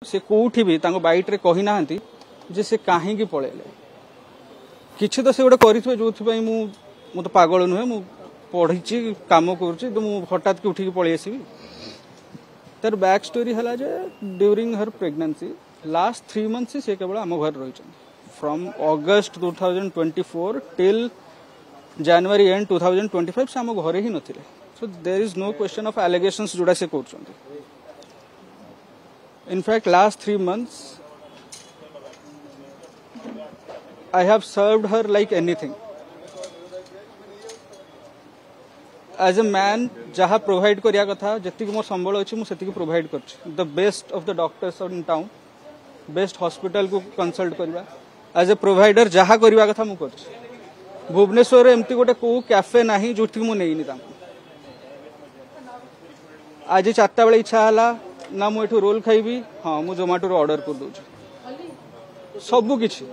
से कोठी भी बैट रे कही ना जे से कहीं पलैले किसी तो से गोटे करेंगे जो मु तो पागल नुहे मु पढ़ी कम कर हठात कि उठिक पलि आसवि तार बैक स्टोरी है जे during her pregnancy last 3 months से केवल आम घर रही from August 2024 till January end 2025 से आम घरे ही नथिले so there is no question of allegations जोड़ा से कर in fact last 3 months I have served her like anything as a man जहाँ प्रोवाइड करिया कथा जति मोर संबल अच्छी मुझे प्रोवाइड कर the best of the doctors in town best hospital को कंसल्ट करवा एज ए प्रोवाइडर जहाँ करवा कथा मुझे कर भुवनेश्वर एमती गोटे को कैफे ना जो मुझे आज 4टा बेले इच्छा है ना मुझे रोल खाइबी हाँ मुझे जोमाटो ऑर्डर कर दूँ सबू किछि